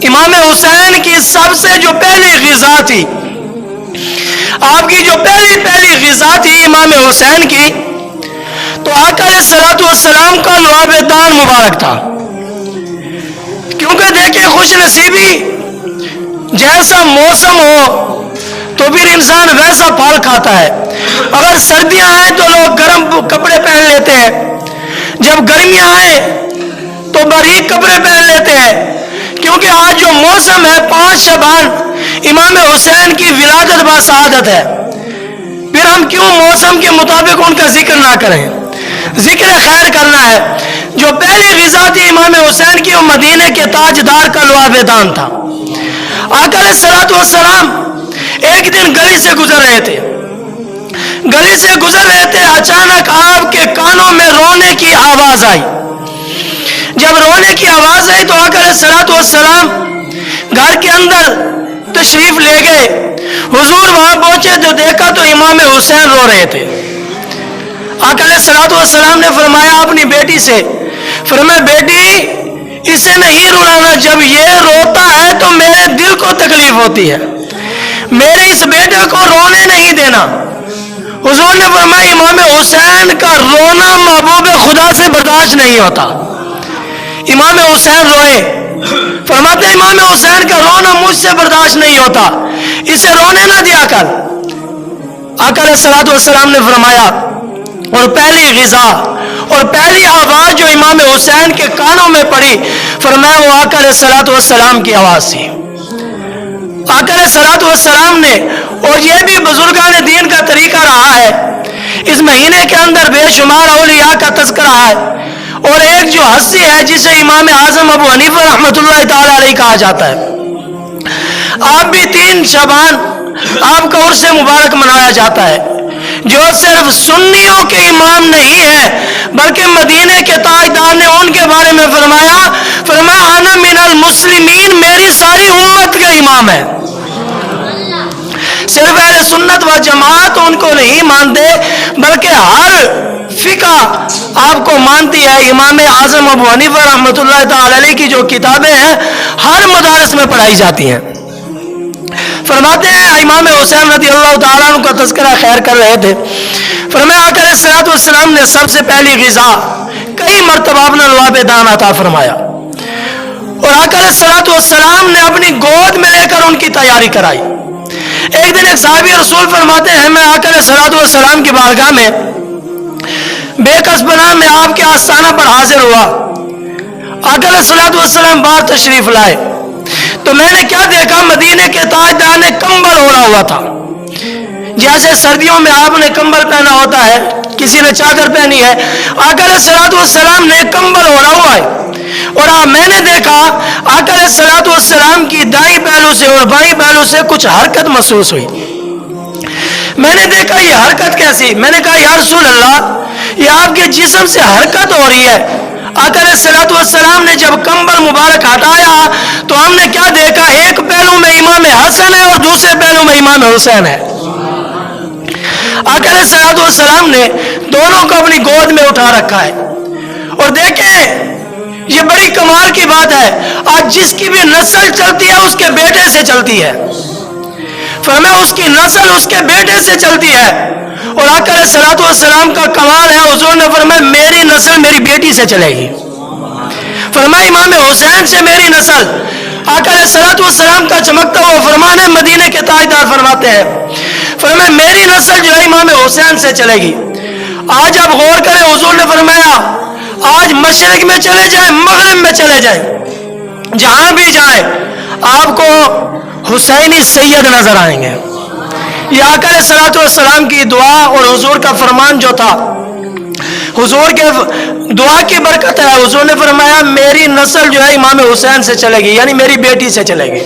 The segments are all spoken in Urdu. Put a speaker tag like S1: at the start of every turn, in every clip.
S1: امام حسین کی سب سے جو پہلی غذا تھی، آپ کی جو پہلی غذا تھی امام حسین کی، تو آقا علیہ الصلوۃ والسلام کا لعاب دان مبارک تھا. کیونکہ دیکھیں خوش نصیبی، جیسا موسم ہو تو پھر انسان ویسا پھل کھاتا ہے. اگر سردیاں آئیں تو لوگ گرم کپڑے پہن لیتے ہیں، جب گرمیاں آئیں تو باریک کپڑے پہن لیتے ہیں. کیونکہ آج جو موسم ہے 5 شعبان امام حسین کی ولادت باسعادت ہے، پھر ہم کیوں موسم کے مطابق ان کا ذکر نہ کریں؟ ذکر خیر کرنا ہے. جو پہلی غذا تھی امام حسین کی، وہ مدینے کے تاجدار کا لعاب دان تھا. آقا علیہ الصلوۃ والسلام ایک دن گلی سے گزر رہے تھے، اچانک آپ کے کانوں میں رونے کی آواز آئی. جب رونے کی آواز آئی تو آقا علیہ الصلوۃ والسلام گھر کے اندر تشریف لے گئے. حضور وہاں پہنچے تو دیکھا تو امام حسین رو رہے تھے. آقا علیہ الصلوۃ والسلام نے فرمایا اپنی بیٹی سے، فرمایا بیٹی اسے نہیں رلانا، جب یہ روتا ہے تو میرے دل کو تکلیف ہوتی ہے، میرے اس بیٹے کو رونے نہیں دینا. حضور نے فرمایا امام حسین کا رونا محبوب خدا سے برداشت نہیں ہوتا. امام حسین روئے، فرماتے امام حسین کا رونا مجھ سے برداشت نہیں ہوتا، اسے رونے نہ دیا کر. آقا علیہ الصلوۃ والسلام نے فرمایا، اور پہلی غذا اور پہلی آواز جو امام حسین کے کانوں میں پڑی، فرمایا وہ آقا علیہ الصلوۃ والسلام کی آواز تھی. آقا علیہ الصلوۃ والسلام نے، اور یہ بھی بزرگان دین کا طریقہ رہا ہے، اس مہینے کے اندر بے شمار اولیاء کا تذکرہ ہے، اور ایک جو ہستی ہے جسے امام اعظم ابو حنیفہ رحمۃ اللہ تعالی علیہ کہا جاتا ہے. آپ بھی 3 شعبان آپ کا عرس مبارک منایا جاتا ہے، جو صرف سنیوں کے امام نہیں ہے بلکہ مدینے کے تاجدار نے ان کے بارے میں فرمایا انا من المسلمین، میری ساری امت کا امام ہے. صرف اہل سنت و جماعت ان کو نہیں مانتے بلکہ ہر فقہ آپ کو مانتی ہے. امام اعظم ابو حنیفہ رحمۃ اللہ تعالی علیہ کی جو کتابیں ہیں ہر مدارس میں پڑھائی جاتی ہیں. فرماتے ہیں امام حسین رضی اللہ تعالیٰ عنہ کا تذکرہ خیر کر رہے تھے، فرمایا آقا علیہ الصلوۃ والسلام نے سب سے پہلی غذا کئی مرتبہ اپنا لعاب دان عطا فرمایا، اور آقا علیہ الصلوۃ والسلام نے اپنی گود میں لے کر ان کی تیاری کرائی. ایک دن ایک صحابی رسول فرماتے ہیں میں آقا علیہ الصلوۃ والسلام کی بارگاہ میں بے کس پناہ میں آپ کے آستانہ پر حاضر ہوا. آقا علیہ الصلوۃ والسلام باہر تشریف لائے تو میں نے کیا دیکھا، مدینے کے تاجدار نے کمبل اوڑھا ہوا تھا. جیسے سردیوں میں آپ نے کمبل پہنا ہوتا ہے، کسی نے چادر پہنی ہے، آقا علیہ الصلوۃ والسلام نے کمبل اوڑھا ہوا ہے. اور میں نے دیکھا آقا علیہ الصلوۃ والسلام کی دائیں پہلو سے اور بائیں پہلو سے کچھ حرکت محسوس ہوئی. میں نے دیکھا یہ حرکت کیسی؟ میں نے کہا یا رسول اللہ یہ آپ کے جسم سے حرکت ہو رہی ہے. آقا علیہ الصلوۃ والسلام نے جب کمبل مبارک ہٹایا تو ہم نے کیا دیکھا، ایک پہلو میں امام حسن ہے اور دوسرے پہلو میں امام حسین ہے. آقا علیہ الصلوۃ والسلام نے دونوں کو اپنی گود میں اٹھا رکھا ہے. اور دیکھیں یہ بڑی کمال کی بات ہے، آج جس کی بھی نسل چلتی ہے اس کے بیٹے سے چلتی ہے. فرمایا اس کی نسل اس کے بیٹے سے چلتی ہے. اور آقا علیہ الصلوۃ والسلام کا کمال ہے، حضور نے فرمایا میری نسل میری بیٹی سے چلے گی. فرمایا امام حسین سے میری نسل. آقا علیہ الصلوۃ والسلام کا چمکتا ہوا فرمان ہے، مدینے کے تاجدار فرماتے ہیں فرمایا میری نسل جو ہے امام حسین سے چلے گی. آج آپ غور کریں، حضور نے فرمایا آج مشرق میں چلے جائیں مغرب میں چلے جائیں جہاں بھی جائیں آپ کو حسینی سید نظر آئیں گے. یہ آقا علیہ الصلوۃ والسلام کی دعا اور حضور کا فرمان جو تھا، حضور کے دعا کی برکت ہے. حضور نے فرمایا میری نسل جو ہے امام حسین سے چلے گی، یعنی میری بیٹی سے چلے گی.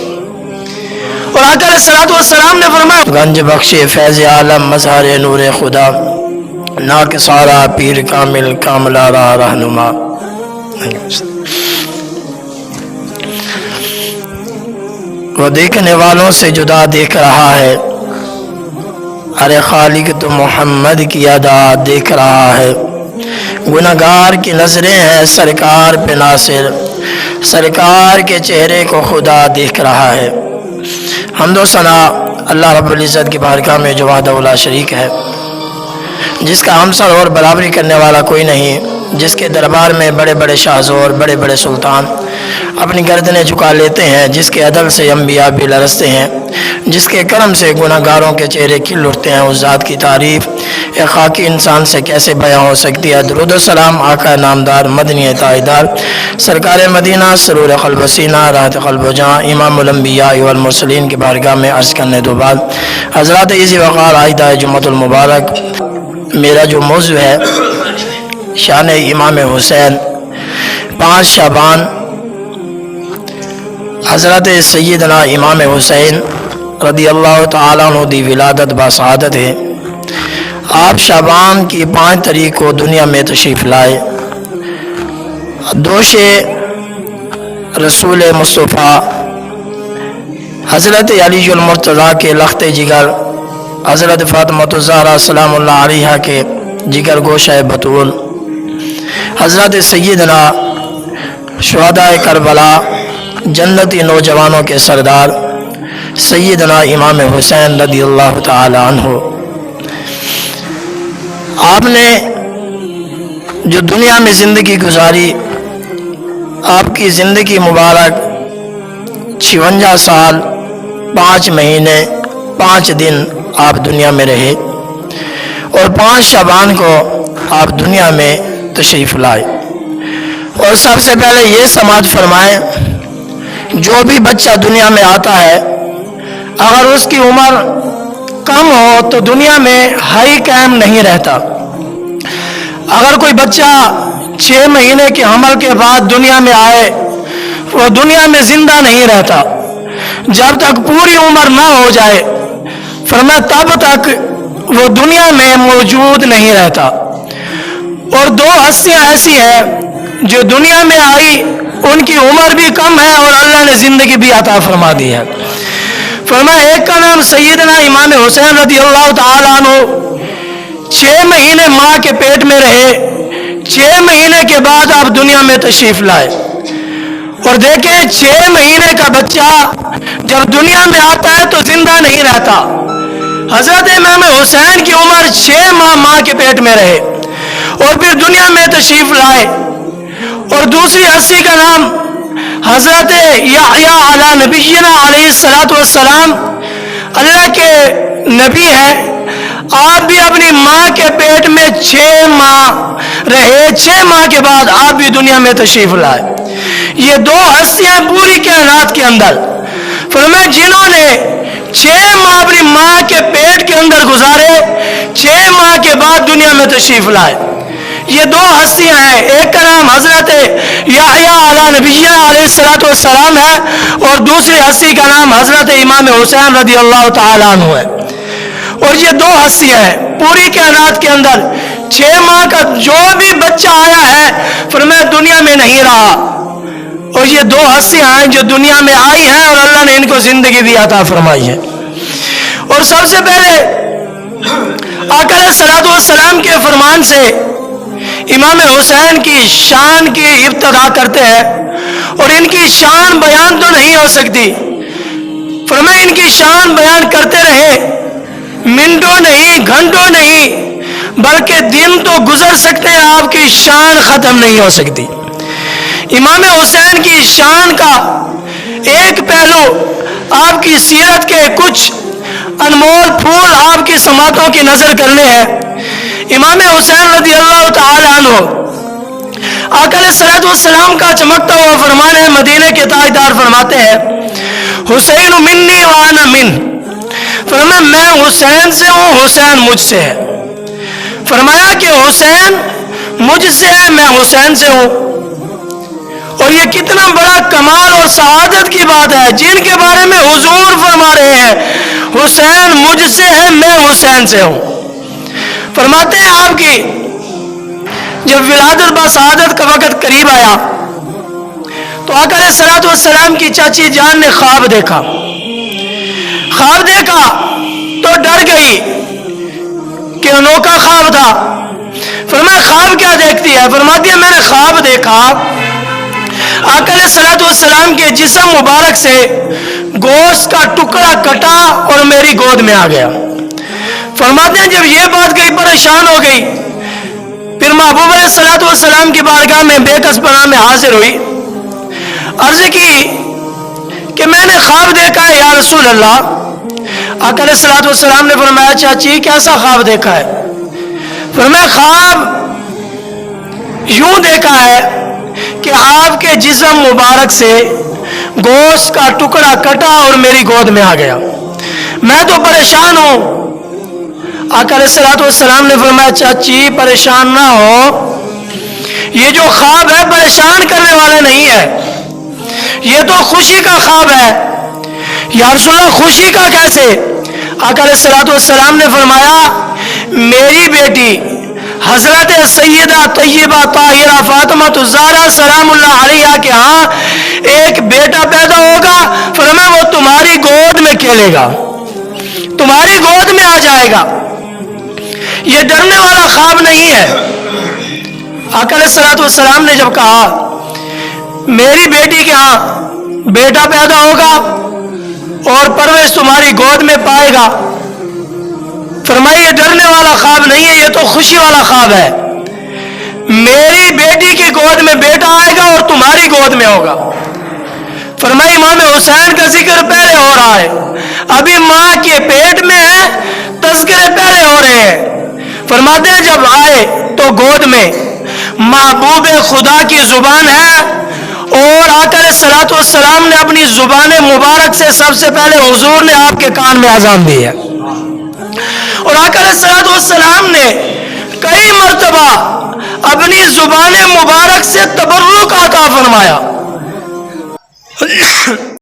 S1: اور آقا علیہ الصلوۃ والسلام نے فرمایا گنج بخش فیض عالم مظہر نور خدا ناک سارا پیر کامل کاملہ را رہنما. وہ دیکھنے والوں سے جدا دیکھ رہا ہے، ارے خالق تو محمد کی ادا دیکھ رہا ہے. گنہگار کی نظریں ہیں سرکار پہ ناصر، سرکار کے چہرے کو خدا دیکھ رہا ہے۔ حمد و ثنا اللہ رب العزت کی بارگاہ میں جو وحدہ لا شریک ہے، جس کا ہمسر اور برابری کرنے والا کوئی نہیں، جس کے دربار میں بڑے بڑے شاہزور، بڑے بڑے سلطان اپنی گردنیں جھکا لیتے ہیں، جس کے عدل سے انبیاء بھی لرزتے ہیں، جس کے کرم سے گناہ گاروں کے چہرے کھل اٹھتے ہیں، اس ذات کی تعریف ایک خاکی انسان سے کیسے بیان ہو سکتی ہے۔ درود و سلام آقا نامدار، مدنی تاجدار، سرکار مدینہ، سرور قلب و سینہ، راحت قلب و جاں، امام الانبیاء والمرسلین کی بارگاہ میں عرض کرنے دو بعد، حضرات عزیز وقار عائدہ جمعۃ المبارک، میرا جو موضوع ہے شان امام حسین 5 شعبان، حضرت سیدنا امام حسین رضی اللہ تعالیٰ عنہ دی ولادت بسعادت ہے۔ آپ شعبان کی 5 تاریخ کو دنیا میں تشریف لائے۔ دوش رسول مصطفیٰ حضرت علی المرتضیٰ کے لخت جگر، حضرت فاطمہ الزہرا سلام اللہ علیہا کے جگر گوشہ بطول، حضرت سیدنا شہداء کربلا، جنتی نوجوانوں کے سردار سیدنا امام حسین رضی اللہ تعالی عنہ، آپ نے جو دنیا میں زندگی گزاری، آپ کی زندگی مبارک 56 سال 5 مہینے 5 دن آپ دنیا میں رہے، اور 5 شعبان کو آپ دنیا میں تشریف لائے۔ اور سب سے پہلے یہ سماعت فرمائیں، جو بھی بچہ دنیا میں آتا ہے، اگر اس کی عمر کم ہو تو دنیا میں ہائی قائم نہیں رہتا۔ اگر کوئی بچہ 6 مہینے کے حمل کے بعد دنیا میں آئے، وہ دنیا میں زندہ نہیں رہتا جب تک پوری عمر نہ ہو جائے، فرمایا تب تک وہ دنیا میں موجود نہیں رہتا۔ اور 2 ہستیاں ایسی ہیں جو دنیا میں آئی، ان کی عمر بھی کم ہے اور اللہ نے زندگی بھی عطا فرما دی ہے۔ فرمایا ایک کا نام سیدنا امام حسین رضی اللہ تعالیٰ عنہ 6 مہینے ماں کے پیٹ میں رہے، 6 مہینے کے بعد آپ دنیا میں تشریف لائے۔ اور دیکھیں 6 مہینے کا بچہ جب دنیا میں آتا ہے تو زندہ نہیں رہتا۔ حضرت امام حسین کی عمر 6 ماہ ماں کے پیٹ میں رہے اور پھر دنیا میں تشریف لائے۔ اور دوسری ہستی کا نام حضرت یحییٰ علی نبینا علیہ الصلوۃ والسلام، اللہ کے نبی ہیں، آپ بھی اپنی ماں کے پیٹ میں 6 ماہ رہے، 6 ماہ کے بعد آپ بھی دنیا میں تشریف لائے۔ یہ 2 ہستیاں پوری کائنات کے اندر، فرمایا جنہوں نے 6 ماہ اپنی ماں کے پیٹ کے اندر گزارے، 6 ماہ کے بعد دنیا میں تشریف لائے۔ یہ 2 ہستیاں ہیں، ایک کا نام حضرت یحییٰ علی نبینا علیہ الصلوۃ والسلام ہے، اور دوسری ہستی کا نام حضرت امام حسین رضی اللہ تعالیٰ عنہ ہے۔ اور یہ 2 ہستیاں ہیں پوری کائنات کے اندر، 6 ماہ کا جو بھی بچہ آیا ہے فرمایا دنیا میں نہیں رہا، اور یہ 2 ہستیاں ہیں جو دنیا میں آئی ہیں اور اللہ نے ان کو زندگی بھی عطا فرمائی ہے۔ اور سب سے پہلے آقا علیہ الصلوۃ والسلام کے فرمان سے امام حسین کی شان کی ابتدا کرتے ہیں، اور ان کی شان بیان تو نہیں ہو سکتی، فرمایا ان کی شان بیان کرتے رہے، منٹوں نہیں گھنٹوں نہیں بلکہ دن تو گزر سکتے ہیں، آپ کی شان ختم نہیں ہو سکتی۔ امام حسین کی شان کا ایک پہلو، آپ کی سیرت کے کچھ انمول پھول آپ کی سماعتوں کی نظر کرنے ہیں۔ امام حسین رضی اللہ تعالی عنہ، آقا علیہ الصلوۃ والسلام کا چمکتا ہوا فرمان ہے، مدینے کے تاجدار فرماتے ہیں حسین منی وانا من، فرمایا میں حسین سے ہوں، حسین مجھ سے ہے۔ فرمایا کہ حسین مجھ سے ہے، میں حسین سے ہوں۔ اور یہ کتنا بڑا کمال اور سعادت کی بات ہے، جن کے بارے میں حضور فرما رہے ہیں حسین مجھ سے ہے، میں حسین سے ہوں۔ فرماتے ہیں آپ کی جب ولادت بسعادت کا وقت قریب آیا تو آقا علیہ الصلوۃ والسلام کی چاچی جان نے خواب دیکھا تو ڈر گئی کہ انوکھا خواب تھا۔ فرمایا خواب کیا دیکھتی ہے؟ فرماتی ہے میں نے خواب دیکھا آقا علیہ الصلوۃ والسلام کے جسم مبارک سے گوشت کا ٹکڑا کٹا اور میری گود میں آ گیا۔ فرماتے ہیں جب یہ بات کہی پریشان ہو گئی، پھر محبوب علیہ الصلوۃ والسلام کی بارگاہ میں بے کس پناہ میں حاضر ہوئی، عرض کی کہ میں نے خواب دیکھا ہے یا رسول اللہ۔ آقا علیہ الصلوۃ والسلام نے فرمایا چاچی کیسا خواب دیکھا ہے؟ فرمایا خواب یوں دیکھا ہے کہ آپ کے جسم مبارک سے گوشت کا ٹکڑا کٹا اور میری گود میں آ گیا، میں تو پریشان ہوں۔ آقا علیہ الصلوۃ والسلام نے فرمایا چاچی پریشان نہ ہو، یہ جو خواب ہے پریشان کرنے والا نہیں ہے، یہ تو خوشی کا خواب ہے۔ یا رسول اللہ خوشی کا کیسے؟ آقا علیہ الصلوۃ والسلام نے فرمایا میری بیٹی حضرت سیدہ طیبہ طاہرہ فاطمہ الزہرا سلام اللہ علیہا کے ہاں ایک بیٹا پیدا ہوگا، فرمایا وہ تمہاری گود میں کھیلے گا، تمہاری گود میں آ جائے گا۔ یہ ڈرنے والا خواب نہیں ہے۔ آقا علیہ الصلوۃ والسلام نے جب کہا میری بیٹی کے ہاں بیٹا پیدا ہوگا اور پرورش تمہاری گود میں پائے گا، فرمایا یہ ڈرنے والا خواب نہیں ہے، یہ تو خوشی والا خواب ہے۔ میری بیٹی کی گود میں بیٹا آئے گا اور تمہاری گود میں ہوگا۔ فرمایا امام حسین کا ذکر پہلے ہو رہا ہے، ابھی ماں کے پیٹ میں ہے، تذکرے پہلے ہو رہے ہیں۔ فرماتے ہیں جب آئے تو گود میں محبوب خدا کی زبان ہے اور آقا علیہ الصلوۃ والسلام نے اپنی زبان مبارک سے سب سے پہلے حضور نے آپ کے کان میں اذان دی ہے، اور آقا علیہ الصلوۃ والسلام نے کئی مرتبہ اپنی زبان مبارک سے تبرک عطا فرمایا۔